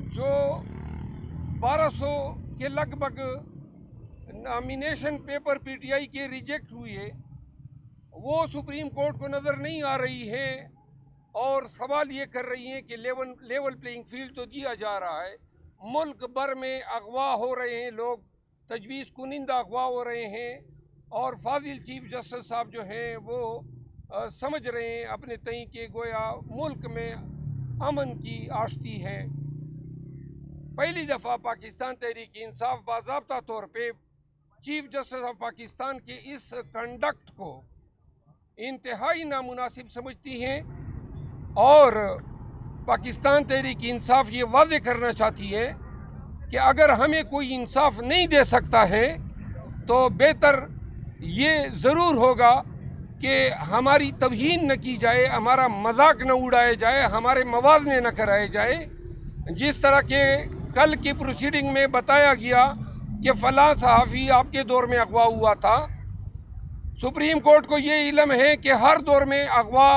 जो 1200 के लगभग नॉमिनेशन पेपर पीटीआई के रिजेक्ट हुए वो सुप्रीम कोर्ट को नज़र नहीं आ रही है और सवाल ये कर रही हैं कि लेवल प्लेइंग फील्ड तो दिया जा रहा है, मुल्क भर में अगवा हो रहे हैं लोग, तजवीज़ कुनिंदा अगवा हो रहे हैं और फाजिल चीफ जस्टिस साहब जो हैं वो समझ रहे हैं अपने तय के गोया मुल्क में अमन की आश्ती है। पहली दफ़ा पाकिस्तान तहरीक इंसाफ बाज़ाब्ता तौर पे चीफ जस्टिस ऑफ पाकिस्तान के इस कंडक्ट को इंतहाई नामुनासिब समझती हैं और पाकिस्तान तहरीक इंसाफ ये वाज़ेह करना चाहती है कि अगर हमें कोई इंसाफ नहीं दे सकता है तो बेहतर ये ज़रूर होगा कि हमारी तौहीन न की जाए, हमारा मजाक न उड़ाया जाए, हमारे मवाज़ने न कराए जाए। जिस तरह के कल की प्रोसीडिंग में बताया गया कि फ़लाँ सहाफ़ी आपके दौर में अगवा हुआ था, सुप्रीम कोर्ट को ये इल्म है कि हर दौर में अगवा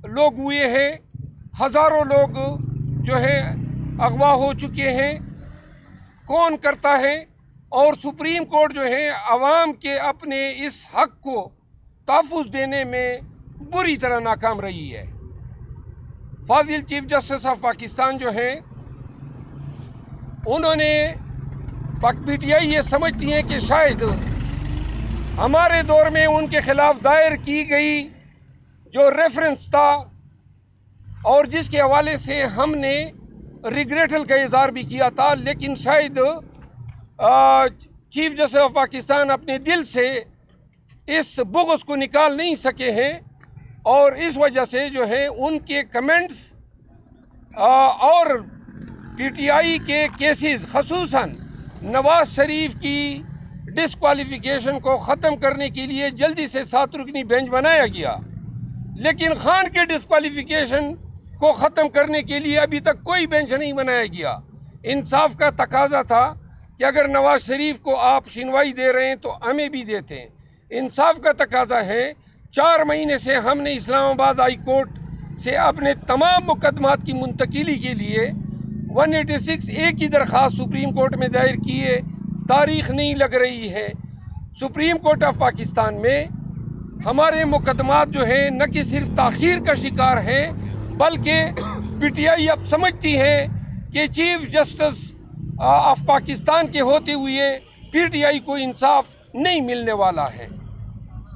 लोग हुए हैं, हज़ारों लोग जो है अगवा हो चुके हैं, कौन करता है। और सुप्रीम कोर्ट जो है अवाम के अपने इस हक़ को तहफ़्फ़ुज़ देने में बुरी तरह नाकाम रही है। फाजिल चीफ जस्टिस ऑफ पाकिस्तान जो हैं उन्होंने पीटीआई ये समझती हैं कि शायद हमारे दौर में उनके ख़िलाफ़ दायर की गई जो रेफरेंस था और जिसके हवाले से हमने रिग्रेटल का इज़हार भी किया था, लेकिन शायद चीफ जस्टिस ऑफ पाकिस्तान अपने दिल से इस बुग़्ज़ को निकाल नहीं सके हैं और इस वजह से जो है उनके कमेंट्स और पीटीआई के केसेस ख़ुसूसन नवाज शरीफ की डिस्क्वालिफिकेशन को ख़त्म करने के लिए जल्दी से 7 रुकनी बेंच बनाया गया, लेकिन खान के डिस्क्वालिफिकेशन को ख़त्म करने के लिए अभी तक कोई बेंच नहीं बनाया गया। इंसाफ का तकाजा था कि अगर नवाज शरीफ को आप सुनवाई दे रहे हैं तो हमें भी देते हैं। इंसाफ का तकाजा है 4 महीने से हमने इस्लामाबाद हाई कोर्ट से अपने तमाम मुकदमात की मुंतकिली के लिए 186A की दरख्वास्त सुप्रीम कोर्ट में दायर की है, तारीख़ नहीं लग रही है। सुप्रीम कोर्ट ऑफ पाकिस्तान में हमारे मुकदमात जो है न कि सिर्फ ताख़ीर का शिकार हैं बल्कि पीटीआई अब समझती है कि चीफ जस्टिस ऑफ पाकिस्तान के होते हुए पीटीआई को इंसाफ नहीं मिलने वाला है।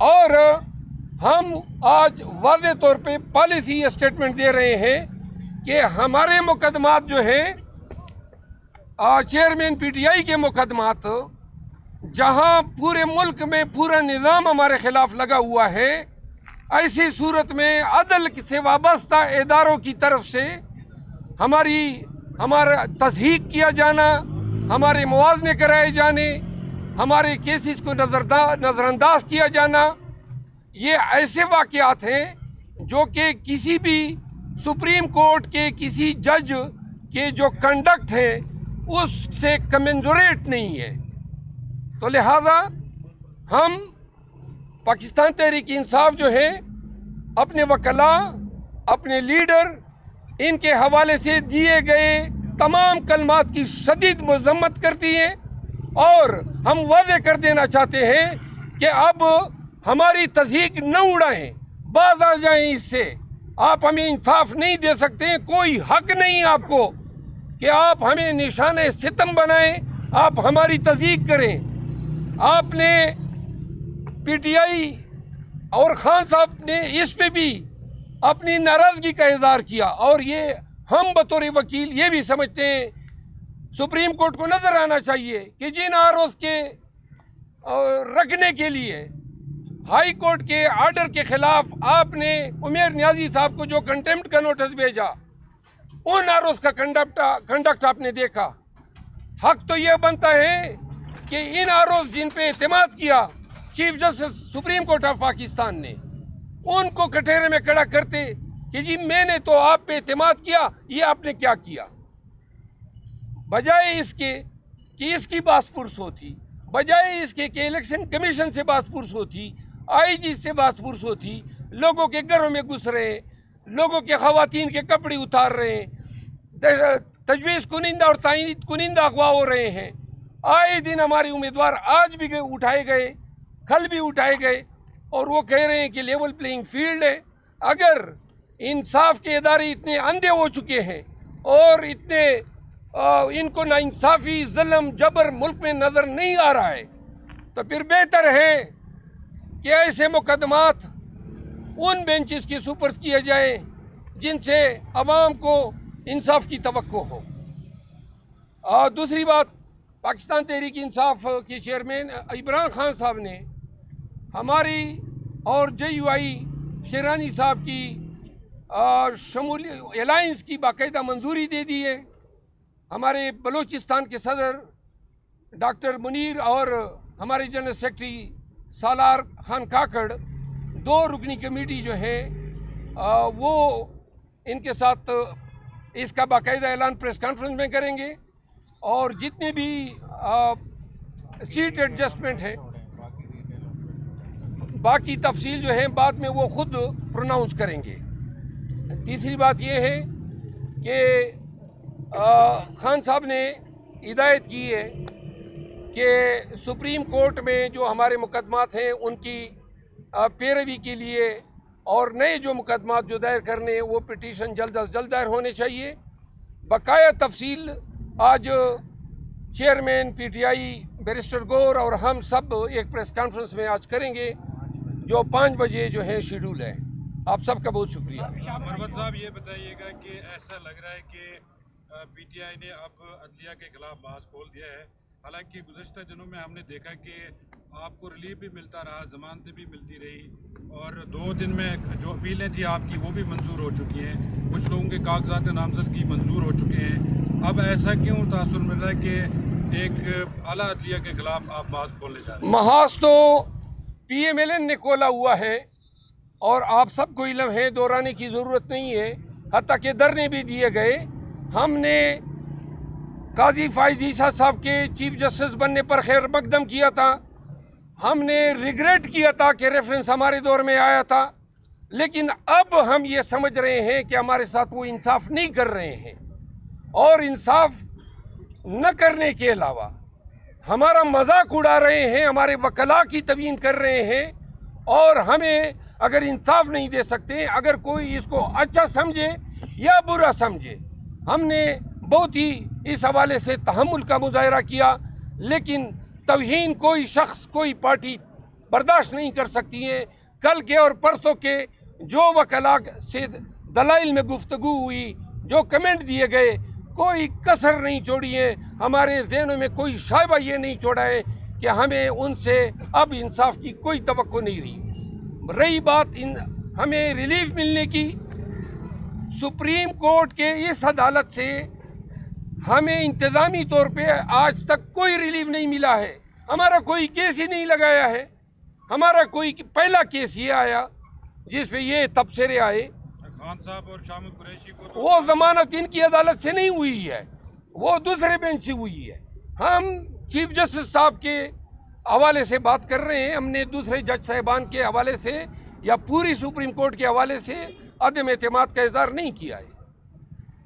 और हम आज वाज़ेह तौर पे पॉलिसी स्टेटमेंट दे रहे हैं कि हमारे मुकदमात जो है चेयरमैन पीटीआई के मुकदमात, जहां पूरे मुल्क में पूरा निज़ाम हमारे ख़िलाफ़ लगा हुआ है, ऐसी सूरत में अदल से वाबस्ता इदारों की तरफ से हमारा तज़हीक किया जाना, हमारे मुआवजे कराए जाने, हमारे केसेस को नज़रअंदाज किया जाना, ये ऐसे वाक़यात हैं जो कि किसी भी सुप्रीम कोर्ट के किसी जज के जो कंडक्ट है उससे कमेंसुरेट नहीं है। तो लिहाजा हम पाकिस्तान तहरीक इंसाफ जो है अपने वकला, अपने लीडर, इनके हवाले से दिए गए तमाम कलमात की शदीद मज़म्मत करती हैं और हम वाज़ेह कर देना चाहते हैं कि अब हमारी तज़हीक न उड़ाएं, बाज आ जाएं इससे। आप हमें इंसाफ नहीं दे सकते, कोई हक नहीं आपको कि आप हमें निशाने सितम बनाएं, आप हमारी तज़हीक करें। आपने पीटीआई और खान साहब ने इस पे भी अपनी नाराज़गी का इज़हार किया और ये हम बतौर वकील ये भी समझते हैं सुप्रीम कोर्ट को नज़र आना चाहिए कि जिन आरोज़ के रखने के लिए हाई कोर्ट के आर्डर के ख़िलाफ़ आपने उमेर नियाज़ी साहब को जो कंटेम्प्ट का नोटिस भेजा, उन आरोज़ का कंडक्ट आपने देखा। हक तो यह बनता है कि इन आरोज़ जिन पे एतमाद किया chief justice supreme court of Pakistan ने, उनको कटहरे में खड़ा करते कि जी मैंने तो आप पे एतमाद किया, ये आपने क्या किया। बजाय इसके कि इसकी बासपुरस होती, बजाय इसके कि इलेक्शन कमीशन से बासपुरस होती, आईजी से बासपुरस होती, लोगों के घरों में घुस रहे हैं, लोगों के ख़वातीन के कपड़े उतार रहे हैं, تجویز کنندہ اور تعین کنندہ اغوا ہو رہے ہیں. آئے دن ہمارے امیدوار آج بھی اٹھائے گئے, کل بھی اٹھائے گئے, اور وہ کہہ رہے ہیں کہ لیول پلینگ فیلڈ ہے. اگر انصاف کے ادارے اتنے اندھے ہو چکے ہیں اور اتنے ان کو ناانصافی, ظلم, جبر ملک میں نظر نہیں آ رہا ہے, تو پھر بہتر ہے کہ ایسے مقدمات ان بینچز کی سپرد کیے جائیں جن سے عوام کو انصاف کی توقع ہو. اور دوسری بات, پاکستان تحریک انصاف کے چیئرمین عمران خان صاحب نے ہماری اور JUI شیرانی صاحب کی شمولی الائنس کی باقاعدہ منظوری دے دی ہے. ہمارے بلوچستان کے صدر ڈاکٹر منیر اور ہمارے جنرل سیکرٹری سالار خان کاکڑ 2 رکنی کمیٹی جو ہے وہ ان کے ساتھ اس کا باقاعدہ اعلان پریس کانفرنس میں کریں گے, اور جتنے بھی سیٹ ایڈجسٹمنٹ ہے باقی تفصیل جو ہے بعد میں وہ خود پروناؤنس کریں گے. تیسری بات یہ ہے کہ خان صاحب نے ہدایت کی ہے کہ سپریم کورٹ میں جو ہمارے مقدمات ہیں ان کی پیروی کے لیے اور نئے جو مقدمات جو دائر کرنے وہ پٹیشن جلد از جلد دائر ہونے چاہیے. بقایا تفصیل آج چیئرمین PTI بیرسٹر گور اور ہم سب ایک پریس کانفرنس میں آج کریں گے جو 5 بجے جو ہے شیڈول ہے. آپ سب کا بہت شکریہ. مروت صاحب یہ بتائیے گا کہ ایسا لگ رہا ہے کہ PTI نے اب عدلیہ کے خلاف بحث کھول دیا ہے, حالانکہ گزشتہ دنوں میں ہم نے دیکھا کہ آپ کو ریلیف بھی ملتا رہا, ضمانتیں بھی ملتی رہی, اور 2 دن میں جو اپیلیں تھیں آپ کی وہ بھی منظور ہو چکی ہیں, کچھ لوگوں کے کاغذات نامزدگی منظور ہو چکے ہیں. اب ایسا کیوں تاثر مل رہا ہے کہ ایک اعلیٰ عدلیہ کے خلاف آپ بحث کھولنے جا رہے ہیں؟ محاذ تو PMLN نے کھولا ہوا ہے اور آپ سب کو علم ہے, دہرانے کی ضرورت نہیں ہے. حتیٰ کہ دھرنے بھی دیے گئے. ہم نے قاضی فائز عیسیٰ صاحب کے چیف جسٹس بننے پر خیر مقدم کیا تھا. ہم نے ریگریٹ کیا تھا کہ ریفرنس ہمارے دور میں آیا تھا, لیکن اب ہم یہ سمجھ رہے ہیں کہ ہمارے ساتھ وہ انصاف نہیں کر رہے ہیں, اور انصاف نہ کرنے کے علاوہ ہمارا مذاق اڑا رہے ہیں, ہمارے وکلاء کی توہین کر رہے ہیں, اور ہمیں اگر انصاف نہیں دے سکتے, اگر کوئی اس کو اچھا سمجھے یا برا سمجھے. ہم نے بہت ہی اس حوالے سے تحمل کا مظاہرہ کیا, لیکن توہین کوئی شخص کوئی پارٹی برداشت نہیں کر سکتی ہے. کل کے اور پرسوں کے جو وکلاء سے دلائل میں گفتگو ہوئی, جو کمنٹ دیے گئے, کوئی کسر نہیں چھوڑی ہے. ہمارے ذہنوں میں کوئی شائبہ یہ نہیں چھوڑا ہے کہ ہمیں ان سے اب انصاف کی کوئی توقع نہیں رہی. رہی بات ہمیں ریلیف ملنے کی, سپریم کورٹ کے اس عدالت سے ہمیں انتظامی طور پہ آج تک کوئی ریلیف نہیں ملا ہے. ہمارا کوئی کیس ہی نہیں لگایا ہے. ہمارا کوئی پہلا کیس یہ آیا جس پہ یہ تبصرے آئے. خان صاحب اور شامل قریشی کو وہ ضمانت ان کی عدالت سے نہیں ہوئی ہے, وہ دوسرے بینچ سے ہوئی ہے. ہم چیف جسٹس صاحب کے حوالے سے بات کر رہے ہیں. ہم نے دوسرے جج صاحبان کے حوالے سے یا پوری سپریم کورٹ کے حوالے سے عدم اعتماد کا اظہار نہیں کیا ہے.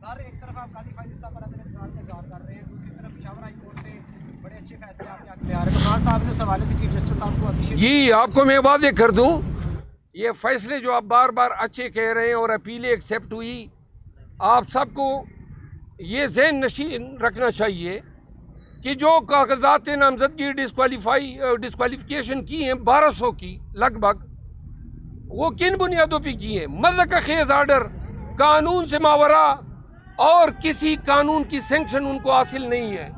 سر ایک طرف آپ قاضی فائز صاحب پر عدم اعتماد کا اظہار کر رہے ہیں, دوسری طرف پشاور ہائی کورٹ سے بڑے اچھے فیصلے آپ کے حق میں آ رہے ہیں. تو خان صاحب نے اس حوالے سے چیف جسٹس صاحب کو اپریشیٹ جی آپ کو میں واضح کر دوں, یہ فیصلے جو آپ بار بار اچھے کہہ رہے ہیں اور اپیلیں ایکسیپٹ ہوئی, آپ سب کو یہ ذہن نشین رکھنا چاہیے کہ جو کاغذات نامزدگی ڈسکوالیفیکیشن کی ہیں 1200 کی لگ بھگ, وہ کن بنیادوں پہ کی ہیں؟ مذہق خیز آرڈر, قانون سے ماورا اور کسی قانون کی سینکشن ان کو حاصل نہیں ہے.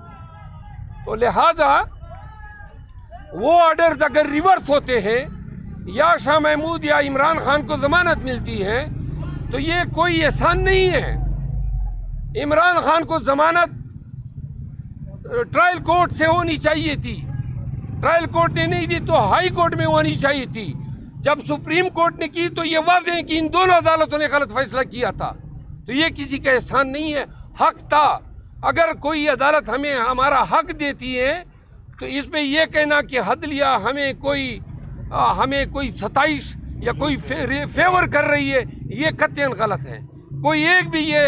تو لہذا وہ آرڈرز اگر ریورس ہوتے ہیں یا شاہ محمود یا عمران خان کو ضمانت ملتی ہے تو یہ کوئی احسان نہیں ہے. عمران خان کو ضمانت ٹرائل کورٹ سے ہونی چاہیے تھی, ٹرائل کورٹ نے نہیں دی تو ہائی کورٹ میں ہونی چاہیے تھی. جب سپریم کورٹ نے کی تو یہ واضح ہے کہ ان دونوں عدالتوں نے غلط فیصلہ کیا تھا. تو یہ کسی کا احسان نہیں ہے, حق تھا. اگر کوئی عدالت ہمیں ہمارا حق دیتی ہے تو اس پہ یہ کہنا کہ عدلیہ ہمیں کوئی ستائش یا کوئی فیور کر رہی ہے, یہ قطعاً غلط ہے. کوئی ایک بھی یہ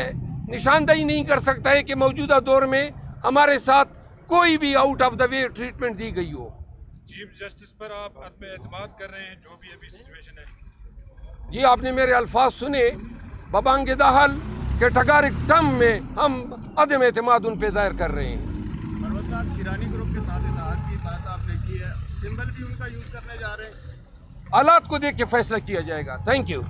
निशानदही नहीं कर सकता है कि मौजूदा दौर में हमारे साथ कोई भी out of the way treatment दी गई हो। चीफ जस्टिस पर आप आत्म एतमाद कर रहे हैं जो भी अभी सिचुएशन है? ये आपने मेरे अल्फाज सुने, बबांगिदा हल कैटेगोरिक टर्म में हम अदम एतमाद उन पे जाहिर कर रहे हैं। परवत साहब, शिरानी ग्रुप के साथ इत्तेहाद की बात आपने की है, सिंबल भी उनका यूज करने जा रहे हैं। हालात को देख के फैसला किया जाएगा। Thank you.